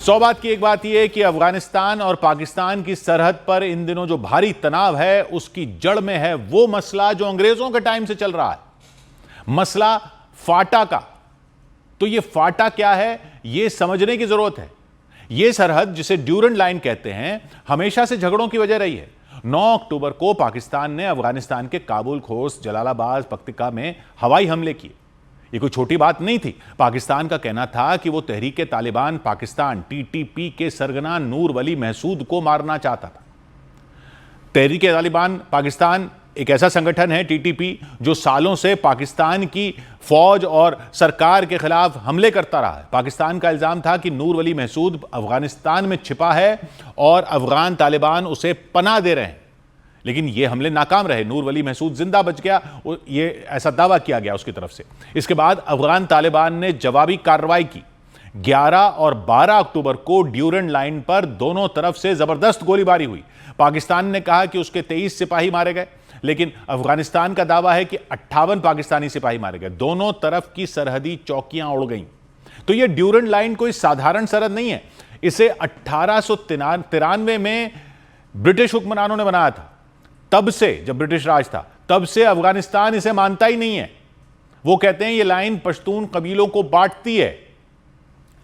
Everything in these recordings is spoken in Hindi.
सौ बात की एक बात यह है कि अफगानिस्तान और पाकिस्तान की सरहद पर इन दिनों जो भारी तनाव है उसकी जड़ में है वो मसला जो अंग्रेजों के टाइम से चल रहा है, मसला फाटा का। तो यह फाटा क्या है यह समझने की जरूरत है। यह सरहद जिसे ड्यूरेंट लाइन कहते हैं हमेशा से झगड़ों की वजह रही है। 9 अक्टूबर को पाकिस्तान ने अफगानिस्तान के काबुल, खोस्त, जलालाबाद, पख्तिका में हवाई हमले किए। ये कोई छोटी बात नहीं थी। पाकिस्तान का कहना था कि वो तहरीक तालिबान पाकिस्तान टीटीपी के सरगना नूर वली महसूद को मारना चाहता था। तहरीक तालिबान पाकिस्तान एक ऐसा संगठन है टीटीपी जो सालों से पाकिस्तान की फौज और सरकार के खिलाफ हमले करता रहा है। पाकिस्तान का इल्जाम था कि नूर वली महसूद अफगानिस्तान में छिपा है और अफगान तालिबान उसे पनाह दे रहे हैं, लेकिन ये हमले नाकाम रहे। नूर वली महसूद जिंदा बच गया, ये ऐसा दावा किया गया उसकी तरफ से। इसके बाद अफगान तालिबान ने जवाबी कार्रवाई की। 11 और 12 अक्टूबर को ड्यूरेंट लाइन पर दोनों तरफ से जबरदस्त गोलीबारी हुई। पाकिस्तान ने कहा कि उसके 23 सिपाही मारे गए, लेकिन अफगानिस्तान का दावा है कि 58 पाकिस्तानी सिपाही मारे गए। दोनों तरफ की सरहदी चौकियां उड़ गईं। तो यह ड्यूरेंट लाइन कोई साधारण सरहद नहीं है। इसे 1893 में ब्रिटिश हुक्मरानों ने बनाया था। तब से, जब ब्रिटिश राज था, तब से अफगानिस्तान इसे मानता ही नहीं है। वो कहते हैं ये लाइन पश्तून कबीलों को बांटती है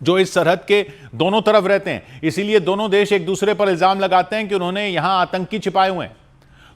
जो इस सरहद के दोनों तरफ रहते हैं। इसीलिए दोनों देश एक दूसरे पर इल्जाम लगाते हैं कि उन्होंने यहां आतंकी छिपाए हुए हैं।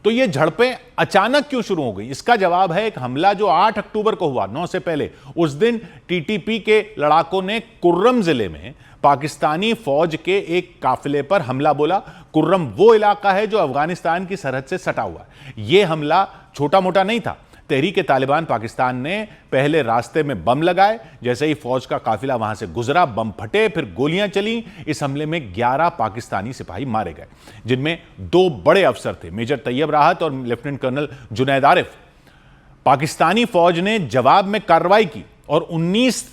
तो ये झड़पें अचानक क्यों शुरू हो गई? इसका जवाब है एक हमला जो 8 अक्टूबर को हुआ, 9 से पहले। उस दिन टीटीपी के लड़ाकों ने कुर्रम जिले में पाकिस्तानी फौज के एक काफिले पर हमला बोला। कुर्रम वो इलाका है जो अफगानिस्तान की सरहद से सटा हुआ है। यह हमला छोटा मोटा नहीं था। तहरीक तालिबान पाकिस्तान ने पहले रास्ते में बम लगाए। जैसे ही फौज का काफिला वहां से गुजरा, बम फटे, फिर गोलियां चली। इस हमले में 11 पाकिस्तानी सिपाही मारे गए, जिनमें 2 बड़े अफसर थे, मेजर तैयब राहत और लेफ्टिनेंट कर्नल जुनैद आरिफ। पाकिस्तानी फौज ने जवाब में कार्रवाई की और 19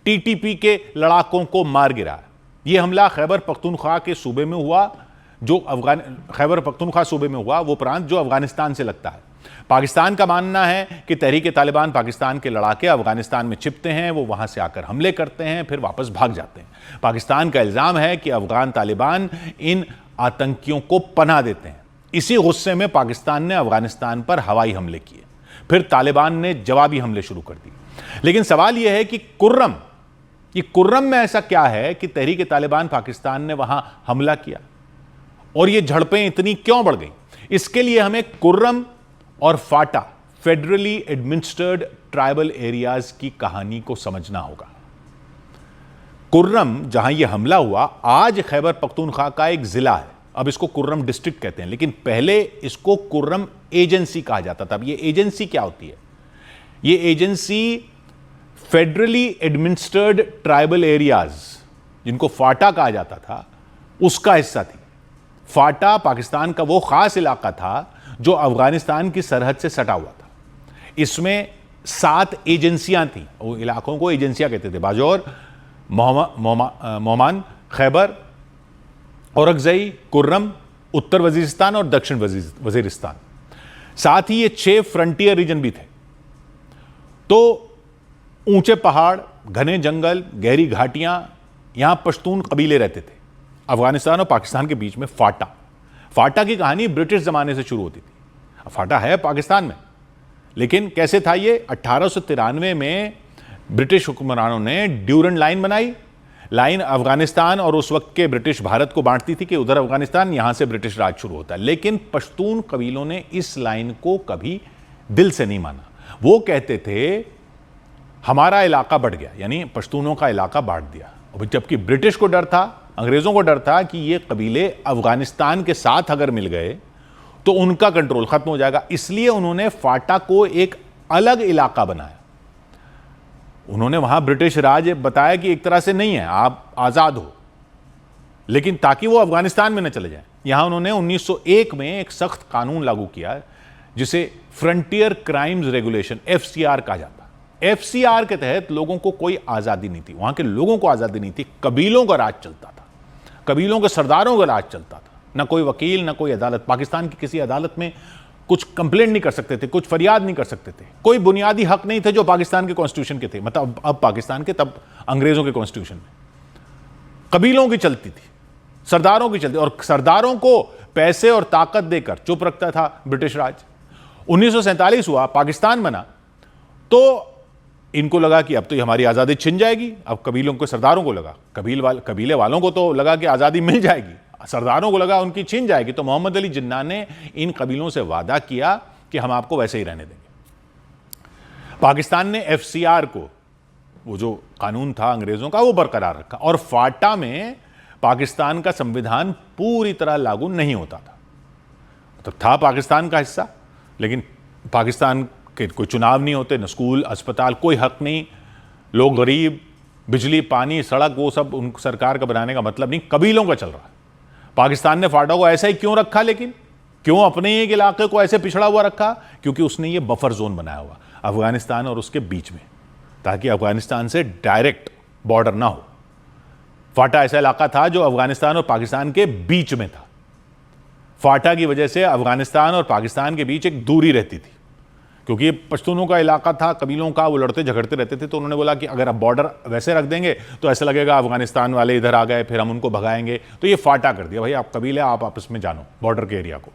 टीटीपी के लड़ाकों को मार गिराया। यह हमला खैबर पख्तूनख्वा के सूबे में हुआ, खैबर पख्तूनख्वा सूबे में हुआ, वो प्रांत जो अफगानिस्तान से लगता है। पाकिस्तान का मानना है कि तहरीक तालिबान पाकिस्तान के लड़ाके अफगानिस्तान में छिपते हैं, वो वहां से आकर हमले करते हैं, फिर वापस भाग जाते हैं। पाकिस्तान का इल्जाम है कि अफगान तालिबान इन आतंकियों को पनाह देते हैं। इसी गुस्से में पाकिस्तान ने अफगानिस्तान पर हवाई हमले किए, फिर तालिबान ने जवाबी हमले शुरू कर दिए। लेकिन सवाल यह है कि कुर्रम में ऐसा क्या है कि तहरीक तालिबान पाकिस्तान ने वहां हमला किया और ये झड़पें इतनी क्यों बढ़ गई? इसके लिए हमें कुर्रम और फाटा, फेडरली एडमिनिस्ट्रेटेड ट्राइबल एरियाज की कहानी को समझना होगा। कुर्रम, जहां यह हमला हुआ, आज खैबर पख्तूनख्वा का एक जिला है। अब इसको कुर्रम डिस्ट्रिक्ट कहते हैं, लेकिन पहले इसको कुर्रम एजेंसी कहा जाता था। अब यह एजेंसी क्या होती है? यह agency federally administrated tribal areas, जिनको फाटा कहा जाता था, उसका हिस्सा थी। फाटा पाकिस्तान का वो खास इलाका था जो अफगानिस्तान की सरहद से सटा हुआ था। इसमें 7 एजेंसियां थीं। वो इलाकों को एजेंसियां कहते थे: बाजौर, मोहमान, खैबर, औरकजई, कुर्रम, उत्तर वजीरिस्तान और दक्षिण वजीरिस्तान। साथ ही ये 6 फ्रंटियर रीजन भी थे। तो ऊंचे पहाड़, घने जंगल, गहरी घाटियां, यहां पश्तून कबीले रहते थे। अफगानिस्तान और पाकिस्तान के बीच में फाटा की कहानी ब्रिटिश जमाने से शुरू होती थी। फाटा है पाकिस्तान में, लेकिन कैसे था ये? 1893 में ब्रिटिश हुक्मरानों ने ड्यूरेंट लाइन बनाई। लाइन अफगानिस्तान और उस वक्त के ब्रिटिश भारत को बांटती थी कि उधर अफगानिस्तान, यहां से ब्रिटिश राज शुरू होता है। लेकिन पश्तून कबीलों ने इस लाइन को कभी दिल से नहीं माना। वो कहते थे हमारा इलाका बढ़ गया, यानी पश्तूनों का इलाका बांट दिया। जबकि ब्रिटिश को डर था, अंग्रेजों को डर था कि ये कबीले अफगानिस्तान के साथ अगर मिल गए तो उनका कंट्रोल खत्म हो जाएगा। इसलिए उन्होंने फाटा को एक अलग इलाका बनाया। उन्होंने वहां ब्रिटिश राज बताया कि एक तरह से नहीं है, आप आजाद हो, लेकिन ताकि वो अफगानिस्तान में न चले जाएं। यहां उन्होंने 1901 में एक सख्त कानून लागू किया जिसे फ्रंटियर क्राइम्स रेगुलेशन, FCR कहा जाता है। FCR के तहत लोगों को कोई आजादी नहीं थी, वहां के लोगों को आजादी नहीं थी। कबीलों का राज चलता था, कबीलों के सरदारों का राज चलता था। ना कोई वकील, ना कोई अदालत। पाकिस्तान की किसी अदालत में कुछ कंप्लेंट नहीं कर सकते थे, कुछ फरियाद नहीं कर सकते थे। कोई बुनियादी हक नहीं थे जो पाकिस्तान के कॉन्स्टिट्यूशन के थे, मतलब अब पाकिस्तान के, तब अंग्रेजों के कॉन्स्टिट्यूशन में। कबीलों की चलती थी, सरदारों की चलती, और सरदारों को पैसे और ताकत देकर चुप रखता था ब्रिटिश राज। 1947 हुआ, पाकिस्तान बना, तो इनको लगा कि अब तो ये हमारी आज़ादी छिन जाएगी। अब कबीलों को, सरदारों को लगा, कबीले वालों को तो लगा कि आज़ादी मिल जाएगी, सरदारों को लगा उनकी छिन जाएगी। तो मोहम्मद अली जिन्ना ने इन कबीलों से वादा किया कि हम आपको वैसे ही रहने देंगे। पाकिस्तान ने FCR को, वो जो कानून था अंग्रेज़ों का, वो बरकरार रखा, और फाटा में पाकिस्तान का संविधान पूरी तरह लागू नहीं होता था। तो था पाकिस्तान का हिस्सा, लेकिन पाकिस्तान के कोई चुनाव नहीं होते, न स्कूल, अस्पताल, कोई हक नहीं, लोग गरीब, बिजली, पानी, सड़क, वो सब उन सरकार का बनाने का मतलब नहीं, कबीलों का चल रहा है। पाकिस्तान ने फाटा को ऐसा ही क्यों रखा, लेकिन क्यों अपने एक इलाके को ऐसे पिछड़ा हुआ रखा? क्योंकि उसने ये बफर जोन बनाया हुआ अफगानिस्तान और उसके बीच में, ताकि अफगानिस्तान से डायरेक्ट बॉर्डर ना हो। फाटा ऐसा इलाका था जो अफगानिस्तान और पाकिस्तान के बीच में था। फाटा की वजह से अफगानिस्तान और पाकिस्तान के बीच एक दूरी रहती थी, क्योंकि ये पश्तूनों का इलाका था, कबीलों का, वो लड़ते झगड़ते रहते थे। तो उन्होंने बोला कि अगर आप बॉर्डर वैसे रख देंगे तो ऐसा लगेगा अफगानिस्तान वाले इधर आ गए, फिर हम उनको भगाएंगे। तो ये फाटा कर दिया, भाई आप कबीले, आप आपस में जानो बॉर्डर के एरिया को।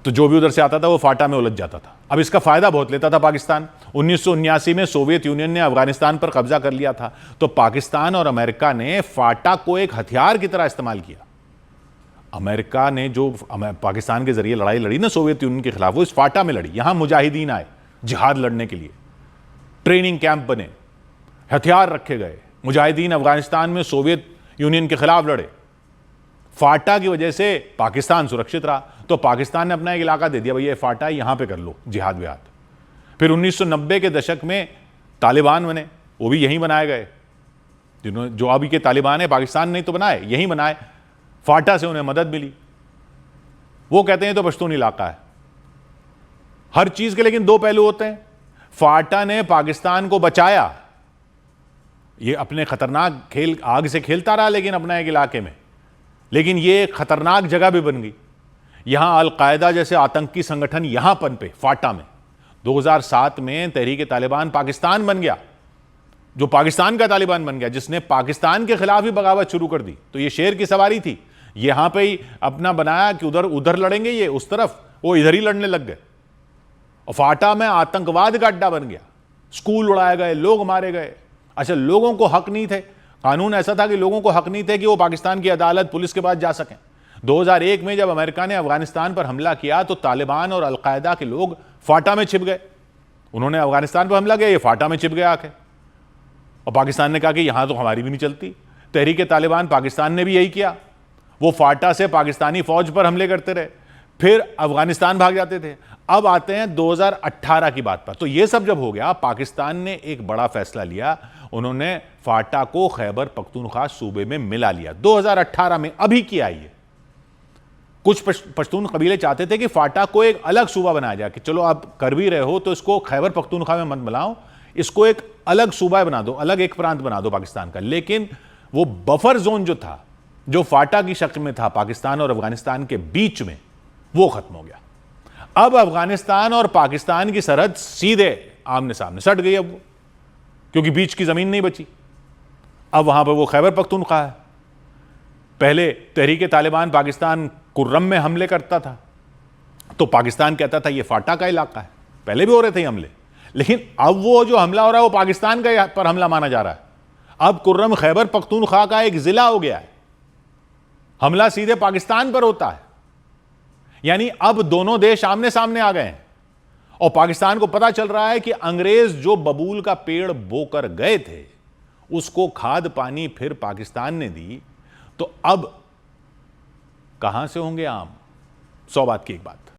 तो जो भी उधर से आता था वो फाटा में उलझ जाता था। अब इसका फायदा बहुत लेता था पाकिस्तान। 1979 में सोवियत यूनियन ने अफगानिस्तान पर कब्जा कर लिया था, तो पाकिस्तान और अमेरिका ने फाटा को एक हथियार की तरह इस्तेमाल किया। अमेरिका ने जो पाकिस्तान के जरिए लड़ाई लड़ी ना सोवियत यूनियन के खिलाफ, वो इस फाटा में लड़ी। यहां मुजाहिदीन आए जिहाद लड़ने के लिए, ट्रेनिंग कैंप बने, हथियार रखे गए, मुजाहिदीन अफगानिस्तान में सोवियत यूनियन के खिलाफ लड़े। फाटा की वजह से पाकिस्तान सुरक्षित रहा, तो पाकिस्तान ने अपना एक इलाका दे दिया, भाई ये फाटा है, यहां पे कर लो जिहाद विहाद। फिर 1990 के दशक में तालिबान बने, वो भी यहीं बनाए गए। जो अभी के तालिबान है, पाकिस्तान ने तो बनाए, यहीं बनाए। फाटा से उन्हें मदद मिली। वो कहते हैं तो पश्तून इलाका है हर चीज के, लेकिन दो पहलू होते हैं। फाटा ने पाकिस्तान को बचाया, ये अपने खतरनाक खेल, आग से खेलता रहा लेकिन अपना एक इलाके में, लेकिन ये खतरनाक जगह भी बन गई। यहां अलकायदा जैसे आतंकी संगठन यहां पनपे फाटा में। 2007 में तहरीक तालिबान पाकिस्तान बन गया, जो पाकिस्तान का तालिबान बन गया, जिसने पाकिस्तान के खिलाफ ही बगावत शुरू कर दी। तो ये शेर की सवारी थी, यहां पे ही अपना बनाया कि उधर लड़ेंगे, ये उस तरफ, वो इधर ही लड़ने लग गए। और फाटा में आतंकवाद का अड्डा बन गया, स्कूल उड़ाए गए, लोग मारे गए। अच्छा, लोगों को हक नहीं थे, कानून ऐसा था कि लोगों को हक नहीं थे कि वो पाकिस्तान की अदालत, पुलिस के पास जा सकें। 2001 में जब अमेरिका ने अफगानिस्तान पर हमला किया तो तालिबान और अलकायदा के लोग फाटा में छिप गए। उन्होंने अफगानिस्तान पर हमला किया, ये फाटा में छिप गया आके, और पाकिस्तान ने कहा कि यहां तो हमारी भी नहीं चलती। तहरीक तालिबान पाकिस्तान ने भी यही किया, वो फाटा से पाकिस्तानी फौज पर हमले करते रहे, फिर अफगानिस्तान भाग जाते थे। अब आते हैं 2018 की बात पर। तो ये सब जब हो गया, पाकिस्तान ने एक बड़ा फैसला लिया, उन्होंने फाटा को खैबर पख्तूनख्वा सूबे में मिला लिया 2018 में। अभी किया ये, कुछ पश्तून कबीले चाहते थे कि फाटा को एक अलग सूबा बनाया जाए, कि चलो आप कर भी रहे हो तो इसको खैबर पख्तूनख्वा में मत मिलाओ, इसको एक अलग सूबा बना दो, अलग एक प्रांत बना दो पाकिस्तान का। लेकिन वो बफर जोन जो था, जो फाटा की शक्ल में था पाकिस्तान और अफगानिस्तान के बीच में, वो खत्म हो गया। अब अफगानिस्तान और पाकिस्तान की सरहद सीधे आमने सामने सट गई, अब क्योंकि बीच की जमीन नहीं बची। अब वहां पर वो खैबर पख्तूनख्वा है। पहले तहरीक तालिबान पाकिस्तान कुर्रम में हमले करता था, तो पाकिस्तान कहता था ये फाटा का इलाका है, पहले भी हो रहे थे हमले, लेकिन अब वो जो हमला हो रहा है वो पाकिस्तान का पर हमला माना जा रहा है। अब कुर्रम खैबर पख्तूनख्वा का एक जिला हो गया है, हमला सीधे पाकिस्तान पर होता है। यानी अब दोनों देश आमने सामने आ गए हैं, और पाकिस्तान को पता चल रहा है कि अंग्रेज जो बबूल का पेड़ बोकर गए थे, उसको खाद पानी फिर पाकिस्तान ने दी, तो अब कहां से होंगे आम? 100 बात की एक बात।